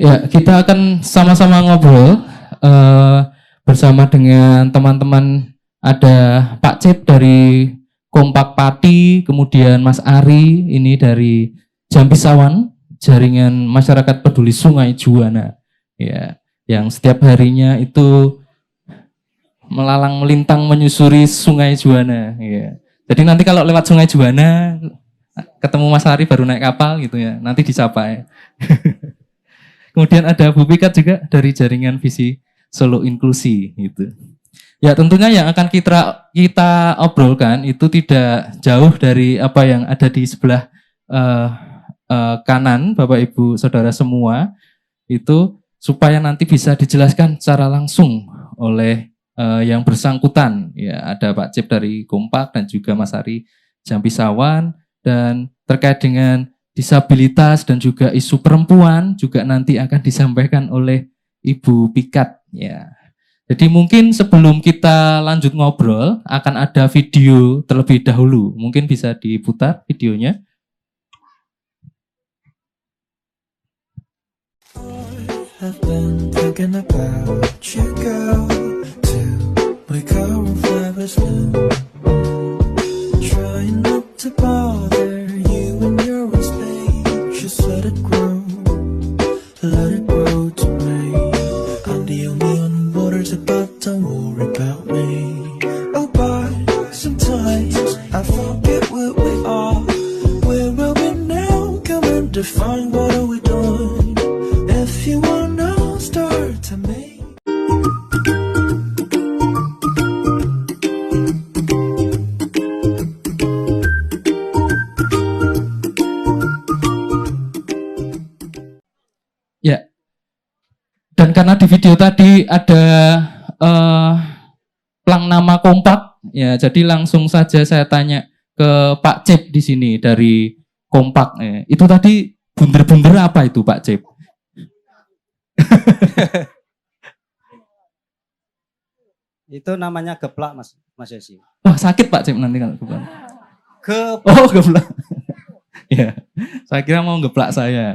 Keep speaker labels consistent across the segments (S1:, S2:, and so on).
S1: Ya, kita akan sama-sama ngobrol eh, bersama dengan teman-teman. Ada Pak Cip dari Kompak Pati, kemudian Mas Ari ini dari Jampisawan, Jaringan Masyarakat Peduli Sungai Juwana. Ya, yang setiap harinya itu melalang melintang menyusuri Sungai Juwana. Ya. Jadi nanti kalau lewat Sungai Juwana ketemu Mas Ari baru naik kapal gitu ya, nanti disapa ya. Kemudian ada Bu Pikat juga dari Jaringan Visi Solo Inklusi gitu. Ya tentunya yang akan kita obrolkan itu tidak jauh dari apa yang ada di sebelah kanan Bapak Ibu Saudara semua, itu supaya nanti bisa dijelaskan secara langsung oleh yang bersangkutan. Ya ada Pak Cip dari Kompak dan juga Mas Ari Jampisawan, dan terkait dengan disabilitas dan juga isu perempuan juga nanti akan disampaikan oleh Ibu Pikat ya. Jadi mungkin sebelum kita lanjut ngobrol akan ada video terlebih dahulu. Mungkin bisa diputar videonya. I've been thinking about you, girl, till we go and flowers bloom. Trying not to bother you when you're in space. Just let it grow to me. I'm the only one who waters it, but don't worry about me. Oh, but sometimes I forget where we are. Where are we now? Come and define what are we doing? If you wanna start to me. Ya, dan karena di video tadi ada plang nama Kompak, ya jadi langsung saja saya tanya ke Pak Cip di sini dari Kompak. Itu tadi bunder-bunder apa itu Pak Cip?
S2: Itu namanya geplak, Mas Yesi.
S1: Wah sakit Pak Cip nanti kalau geplak.
S2: Oh,
S1: geplak. Ya, saya kira mau geplak saya.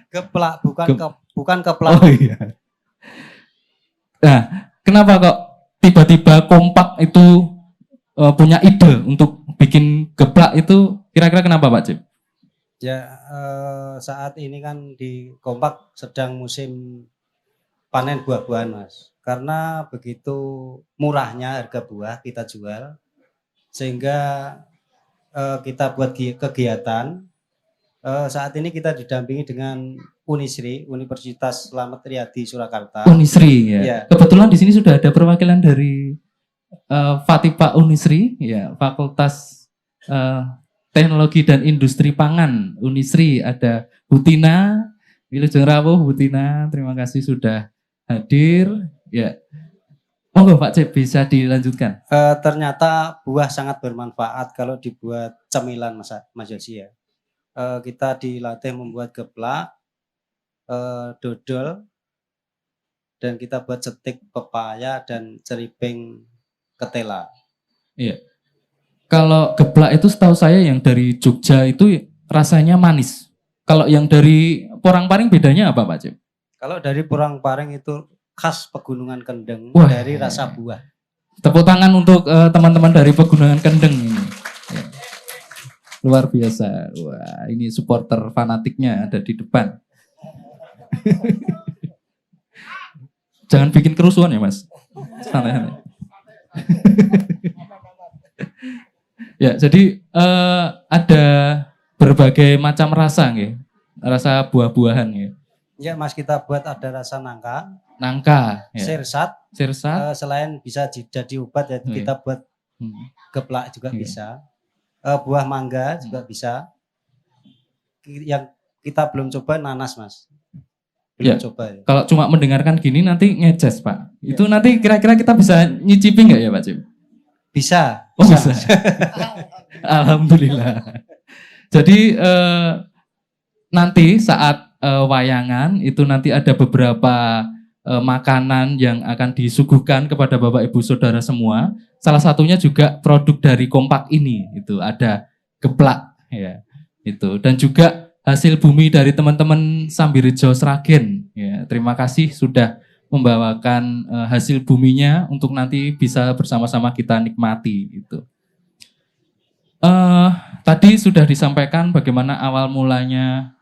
S2: Geplak, bukan keplak.
S1: Oh iya. Nah, kenapa kok tiba-tiba Kompak itu punya ide untuk bikin geplak itu? Kira-kira kenapa Pak Cip?
S2: Ya, saat ini kan di Kompak sedang musim panen buah-buahan, Mas. Karena begitu murahnya harga buah kita jual, sehingga kita buat kegiatan. Saat ini kita didampingi dengan Unisri, Universitas Slamet Riyadi Surakarta.
S1: Unisri ya.
S2: Ya.
S1: Kebetulan di sini sudah ada perwakilan dari Fatipa Unisri, ya, Fakultas Teknologi dan Industri Pangan Unisri. Ada Butina, Wilujeng Rawuh, Butina, terima kasih sudah hadir. Ya, monggo Pak Cip bisa dilanjutkan.
S2: Ternyata buah sangat bermanfaat kalau dibuat cemilan, Mas Yosi ya. Kita dilatih membuat geplak, dodol, dan kita buat cetik pepaya dan ceriping ketela.
S1: Iya. Kalau geplak itu setahu saya yang dari Jogja itu rasanya manis. Kalau yang dari Porangparing bedanya apa Pak Cip?
S2: Kalau dari Porangparing itu khas Pegunungan Kendeng.
S1: Wah,
S2: dari rasa buah.
S1: Tepuk tangan untuk teman-teman dari Pegunungan Kendeng ini. Ya. Luar biasa. Wah, ini supporter fanatiknya ada di depan. Jangan bikin kerusuhan ya, Mas. Santai-santai. Ya, jadi ada berbagai macam rasa nggih. Rasa buah-buahan ya.
S2: Ya, Mas, kita buat ada rasa
S1: nangka, ya.
S2: sirsat. Selain bisa jadi obat ya, kita buat geplak juga bisa. Buah mangga juga bisa. Yang kita belum coba nanas, Mas. Belum coba ya.
S1: Kalau cuma mendengarkan gini nanti ngeces Pak. Itu nanti kira-kira kita bisa nyicipi nggak ya Pak Cip?
S2: Bisa.
S1: Oh bisa. Alhamdulillah. Jadi nanti saat wayangan itu nanti ada beberapa makanan yang akan disuguhkan kepada Bapak Ibu Saudara semua. Salah satunya juga produk dari Kompak ini, itu ada geplak ya. Itu dan juga hasil bumi dari teman-teman Sambirejo Sragen. Ya, terima kasih sudah membawakan hasil buminya untuk nanti bisa bersama-sama kita nikmati gitu. Tadi sudah disampaikan bagaimana awal mulanya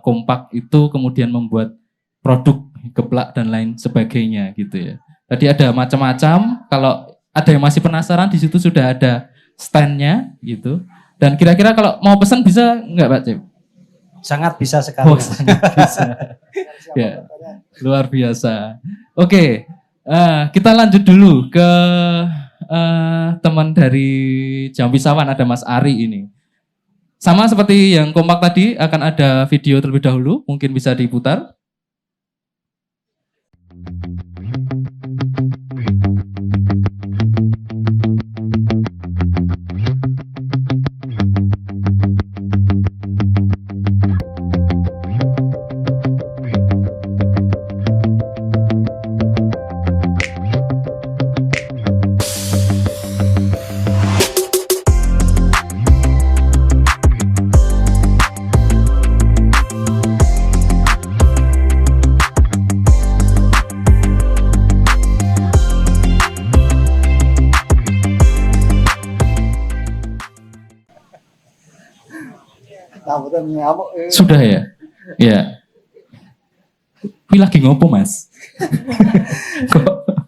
S1: Kompak itu kemudian membuat produk geplak dan lain sebagainya gitu ya. Tadi ada macam-macam. Kalau ada yang masih penasaran, di situ sudah ada standnya gitu. Dan kira-kira kalau mau pesan bisa nggak Pak Cip?
S2: Sangat bisa sekali.
S1: Oh, sangat bisa. Ya, luar biasa. Oke, kita lanjut dulu ke teman dari Jambi Sawan, ada Mas Ari ini. Sama seperti yang Kompak tadi, akan ada video terlebih dahulu, mungkin bisa diputar. Sudah ya? Ya. Ini lagi ngopo Mas?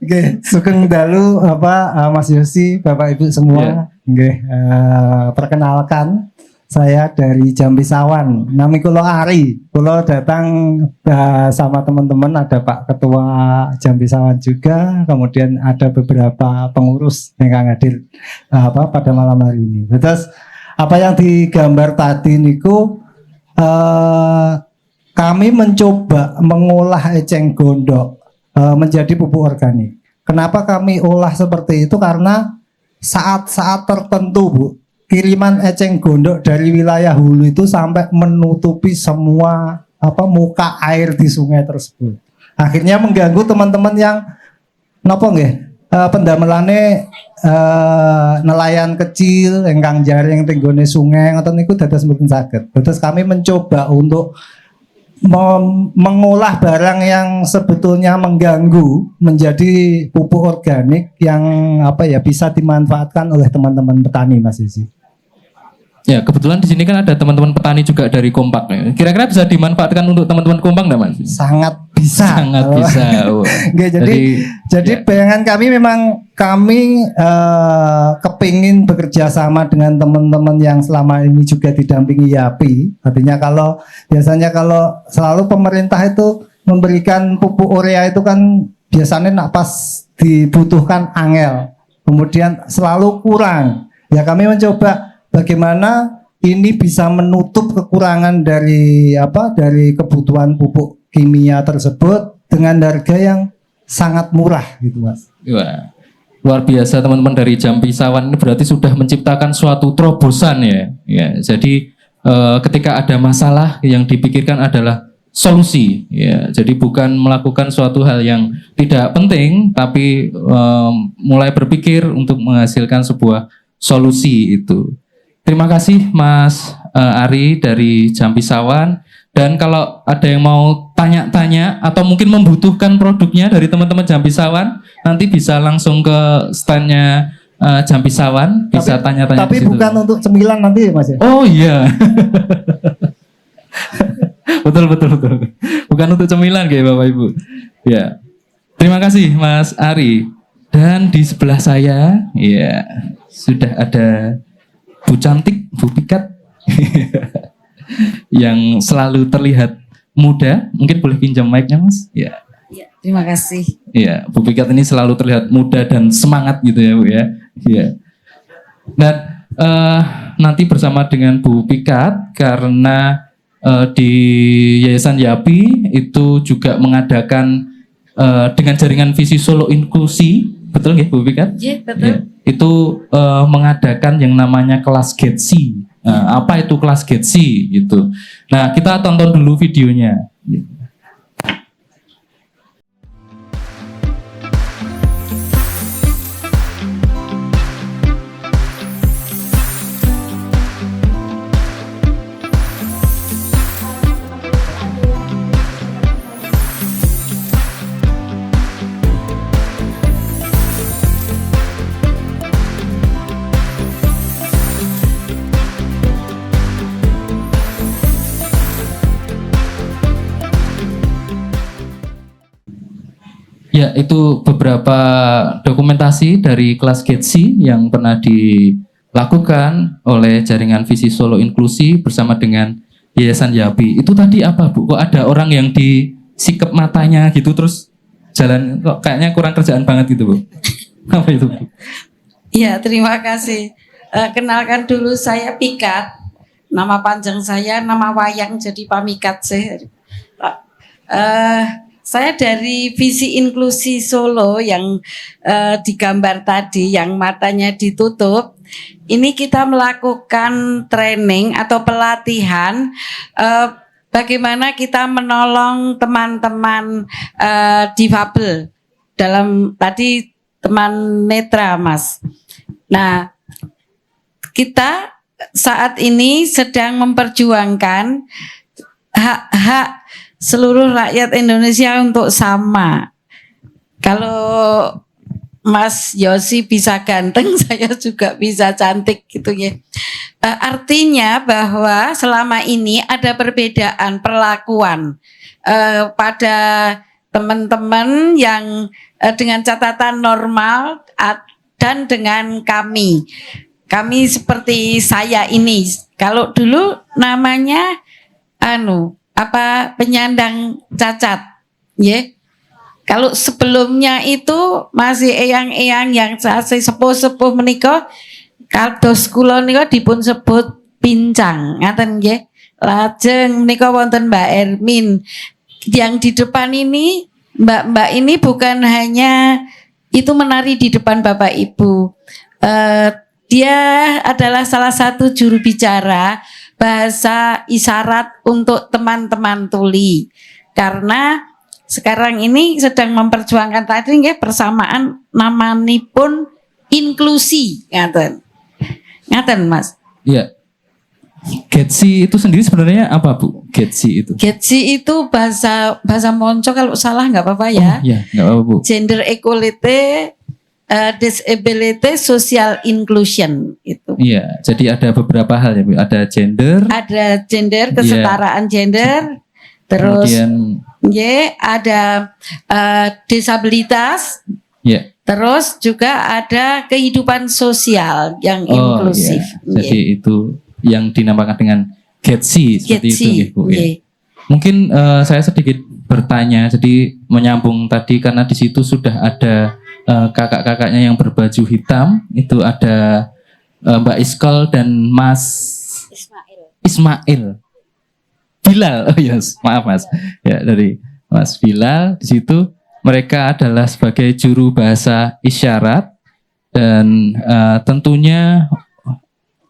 S3: Oke, sugeng dalu Mas Yosi, Bapak Ibu semua. Nggih, perkenalkan saya dari Jambi Sawan. Nami kula Ari. Kula datang sama teman-teman, ada Pak Ketua Jambi Sawan juga, kemudian ada beberapa pengurus yang hadir pada malam hari ini. Terus apa yang digambar tadi niku kami mencoba mengolah eceng gondok menjadi pupuk organik. Kenapa kami olah seperti itu? Karena saat-saat tertentu, Bu, kiriman eceng gondok dari wilayah hulu itu sampai menutupi semua muka air di sungai tersebut. Akhirnya mengganggu teman-teman yang pendamelane nelayan kecil ingkang jaring tenggone sungai ngoten niku dados mboten saged. Terus kami mencoba untuk mengolah barang yang sebetulnya mengganggu menjadi pupuk organik yang bisa dimanfaatkan oleh teman-teman petani, Mas Isi.
S1: Ya, kebetulan di sini kan ada teman-teman petani juga dari Kompak. Kira-kira bisa dimanfaatkan untuk teman-teman Kompak nggak, Mas?
S3: Sangat bisa.
S1: Sangat bisa. Oh.
S3: Jadi bayangan kami memang kami kepingin bekerja sama dengan teman-teman yang selama ini juga didampingi YAPI. Artinya biasanya kalau selalu pemerintah itu memberikan pupuk urea itu kan biasanya pas dibutuhkan angel, kemudian selalu kurang. Ya kami mencoba bagaimana ini bisa menutup kekurangan dari kebutuhan pupuk kimia tersebut dengan harga yang sangat murah gitu, Mas.
S1: Wah, luar biasa teman-teman dari Jambi Sawan ini berarti sudah menciptakan suatu terobosan ya. Ya, jadi ketika ada masalah yang dipikirkan adalah solusi ya. Jadi bukan melakukan suatu hal yang tidak penting tapi mulai berpikir untuk menghasilkan sebuah solusi itu. Terima kasih Mas Ari dari Jambi Sawan. Dan kalau ada yang mau tanya-tanya atau mungkin membutuhkan produknya dari teman-teman Jambi Sawan, nanti bisa langsung ke standnya Jambi Sawan, bisa tanya-tanya.
S3: Tapi bukan untuk cemilan nanti Mas ya?
S1: Oh iya. betul. Bukan untuk cemilan kayak Bapak Ibu. Ya. Terima kasih Mas Ari. Dan di sebelah saya, ya sudah ada Bu Cantik, Bu Pikat yang selalu terlihat muda. Mungkin boleh pinjam mic-nya Mas? Ya.
S4: Ya, terima kasih.
S1: Ya, Bu Pikat ini selalu terlihat muda dan semangat gitu ya Bu ya. Ya. Dan nanti bersama dengan Bu Pikat karena di Yayasan YAPI itu juga mengadakan dengan jaringan visi Solo Inklusi, betul nggak Bu Pikat?
S4: Iya, betul.
S1: Ya. Itu mengadakan yang namanya kelas Getsi. Apa itu kelas Getsi gitu. Nah, kita tonton dulu videonya. Ya, itu beberapa dokumentasi dari kelas GETSI yang pernah dilakukan oleh jaringan Visi Solo Inklusi bersama dengan Yayasan YAPI. Itu tadi apa, Bu? Kok ada orang yang disikep matanya gitu terus jalan, kok kayaknya kurang kerjaan banget gitu, Bu? Apa itu, Bu?
S4: Ya, terima kasih. Kenalkan dulu, saya Pikat. Nama panjang saya, nama wayang jadi Pamikat sih. Saya dari Visi Inklusi Solo yang digambar tadi, yang matanya ditutup. Ini kita melakukan training atau pelatihan bagaimana kita menolong teman-teman difabel dalam tadi teman netra, Mas. Nah, kita saat ini sedang memperjuangkan hak-hak seluruh rakyat Indonesia untuk sama. Kalau Mas Yosi bisa ganteng, saya juga bisa cantik gitu ya. Artinya bahwa selama ini ada perbedaan perlakuan pada teman-teman yang dengan catatan normal dan dengan kami. Kami seperti saya ini. Kalau dulu namanya penyandang cacat, ya. Kalau sebelumnya itu masih eyang-eyang yang sasi sepuh-sepuh menika, kados kula nika dipun sebut pincang, ngaten nggih. Lajeng menika wonten Mbak Ermin. Yang di depan ini, Mbak ini bukan hanya itu menari di depan Bapak Ibu. Dia adalah salah satu juru bicara bahasa isyarat untuk teman-teman tuli. Karena sekarang ini sedang memperjuangkan tadi nggih persamaan namanipun inklusi, ngaten. Ngaten, Mas.
S1: Iya. GETSI itu sendiri sebenarnya apa, Bu? GETSI itu.
S4: GETSI itu bahasa Monco, kalau salah nggak apa-apa ya.
S1: Iya, nggak apa-apa, Bu.
S4: Gender Equality, Disability, Social Inclusion itu.
S1: Iya, jadi ada beberapa hal ya, Bu. Ada gender,
S4: kesetaraan gender, terus
S1: kemudian
S4: ada disabilitas, terus juga ada kehidupan sosial yang inklusif.
S1: Jadi itu yang dinamakan dengan GETSI seperti itu, Bu. Mungkin saya sedikit bertanya, jadi menyambung tadi karena di situ sudah ada kakak-kakaknya yang berbaju hitam, itu ada Mbak Iskol dan Mas Ismail. Bilal, oh yes, maaf Mas. Ya, dari Mas Bilal di situ mereka adalah sebagai juru bahasa isyarat dan tentunya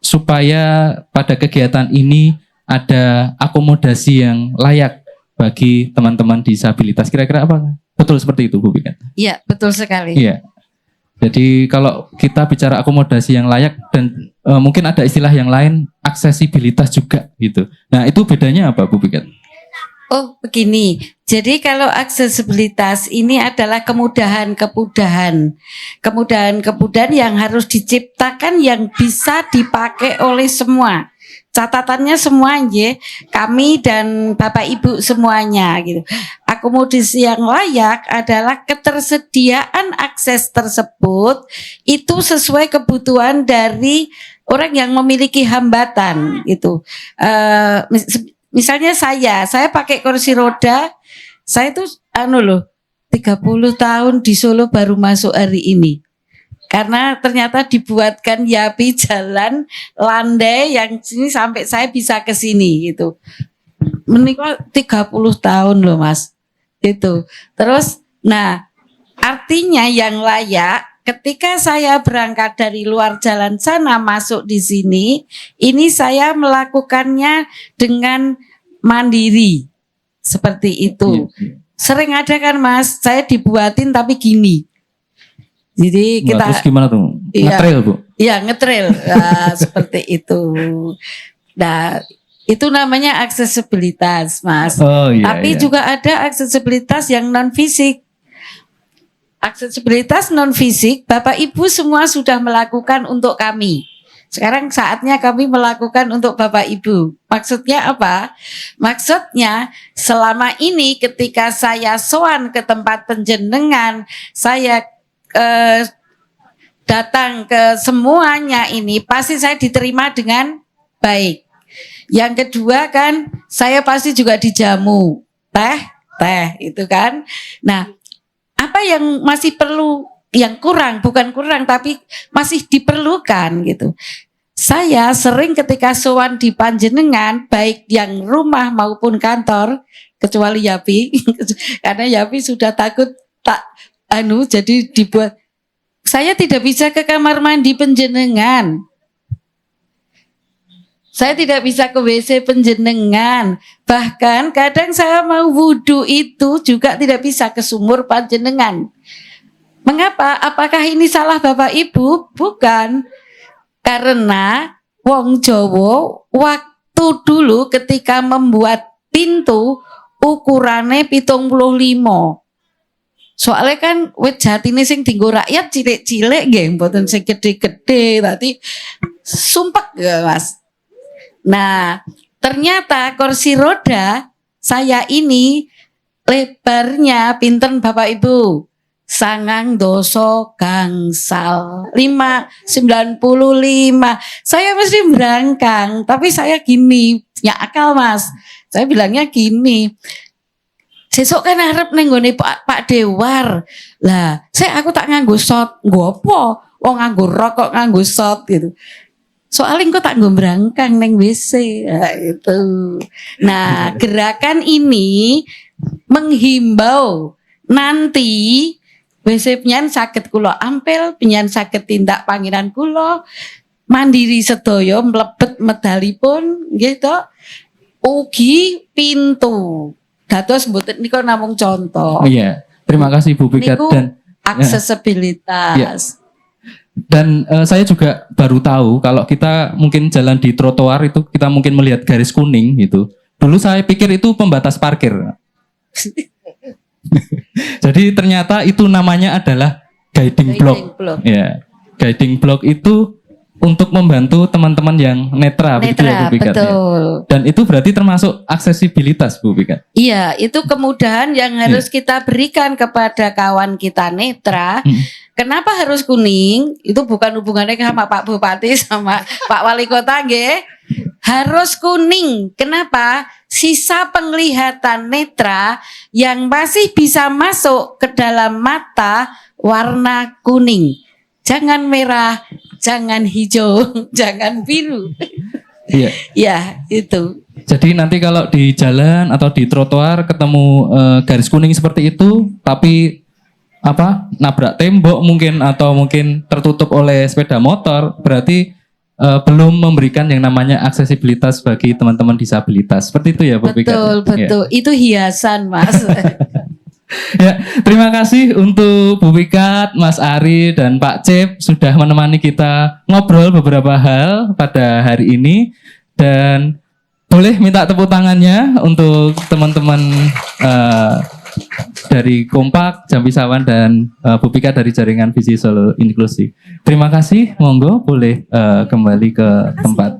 S1: supaya pada kegiatan ini ada akomodasi yang layak bagi teman-teman disabilitas. Kira-kira apa? Betul seperti itu, Bu Pikat?
S4: Iya, betul sekali.
S1: Iya. Jadi kalau kita bicara akomodasi yang layak dan mungkin ada istilah yang lain, aksesibilitas juga gitu. Nah, itu bedanya apa, Bu Pikat?
S4: Oh, begini. Jadi kalau aksesibilitas ini adalah kemudahan yang harus diciptakan yang bisa dipakai oleh semua. Catatannya semua ya, kami dan Bapak Ibu semuanya gitu. Akomodasi yang layak adalah ketersediaan akses tersebut itu sesuai kebutuhan dari orang yang memiliki hambatan gitu. Misalnya saya pakai kursi roda, saya tuh 30 tahun di Solo baru masuk hari ini. Karena ternyata dibuatkan YAPI jalan landai yang sini sampai saya bisa ke sini gitu. Menikah 30 tahun loh Mas. Itu. Terus artinya yang layak ketika saya berangkat dari luar jalan sana masuk di sini, ini saya melakukannya dengan mandiri. Seperti itu. Sering ada kan Mas, saya dibuatin tapi gini. Jadi kita
S1: terus gimana tuh? Ngetrail, Bu?
S4: Iya, ngetrail. Seperti itu. Nah, itu namanya aksesibilitas, Mas.
S1: Oh, iya,
S4: Tapi juga ada aksesibilitas yang non fisik. Aksesibilitas non fisik, Bapak Ibu semua sudah melakukan untuk kami. Sekarang saatnya kami melakukan untuk Bapak Ibu. Maksudnya apa? Maksudnya selama ini ketika saya sowan ke tempat penjenengan, saya datang ke semuanya ini, pasti saya diterima dengan baik. Yang kedua kan, saya pasti juga dijamu teh itu kan. Nah, apa yang masih perlu, yang kurang, bukan kurang tapi masih diperlukan gitu. Saya sering ketika sowan di panjenengan, baik yang rumah maupun kantor, kecuali Yapi, karena Yapi sudah takut jadi dibuat. Saya tidak bisa ke kamar mandi penjenengan. Saya tidak bisa ke WC penjenengan. Bahkan kadang saya mau wudhu itu juga tidak bisa ke sumur panjenengan. Mengapa? Apakah ini salah Bapak Ibu? Bukan. Karena wong Jawa waktu dulu ketika membuat pintu ukurannya 75. Soalnya kan wit jatine sing dienggo rakyat cilik-cilik nggih, mboten sing gede-gede, tadi sumpek ya Mas. Nah, ternyata kursi roda saya ini lebarnya pinten Bapak Ibu? 9 gangsal 595. Saya mesti berangkang, tapi saya gini, ya akal Mas. Saya bilangnya gini. Sesuk kan arep ning nggone Pak Dewar. Lah, aku tak nganggo shot, nggo apa? Wong nganggo rok kok nganggo shot gitu. Soalnya engko tak nggo berangkang ning WC. Nah, itu. Nah, gerakan ini menghimbau nanti WC penyan saged kula ampil, penyan saged tindak pangiran kula, mandiri sedaya mlebet medalipun nggih to. Ugi pintu. Dados mboten nika namung contoh.
S1: Iya, terima kasih Bu Pikat
S4: Niku
S1: dan
S4: aksesibilitas.
S1: Ya. Dan saya juga baru tahu kalau kita mungkin jalan di trotoar itu kita mungkin melihat garis kuning gitu. Dulu saya pikir itu pembatas parkir. Jadi ternyata itu namanya adalah guiding block. Ya, guiding block itu untuk membantu teman-teman yang netra, begitu ya Bu Pikat.
S4: Betul.
S1: Ya. Dan itu berarti termasuk aksesibilitas Bu Pikat.
S4: Iya, itu kemudahan yang harus kita berikan kepada kawan kita netra. Kenapa harus kuning? Itu bukan hubungannya sama Pak Bupati sama Pak Wali Kota nggih. Harus kuning. Kenapa? Sisa penglihatan netra yang masih bisa masuk ke dalam mata warna kuning. Jangan merah, jangan hijau, jangan biru.
S1: Iya.
S4: Ya, itu.
S1: Jadi nanti kalau di jalan atau di trotoar ketemu garis kuning seperti itu, tapi nabrak tembok mungkin atau mungkin tertutup oleh sepeda motor, berarti belum memberikan yang namanya aksesibilitas bagi teman-teman disabilitas. Seperti itu ya Bu Pikat.
S4: Betul.
S1: Ya.
S4: Itu hiasan, Mas.
S1: Ya, terima kasih untuk Bu Pikat, Mas Ari dan Pak Cep sudah menemani kita ngobrol beberapa hal pada hari ini, dan boleh minta tepuk tangannya untuk teman-teman dari Kompak, Jampi Sawan dan Bu Pikat dari Jaringan Visi Solo Inklusi. Terima kasih, monggo boleh kembali ke tempat.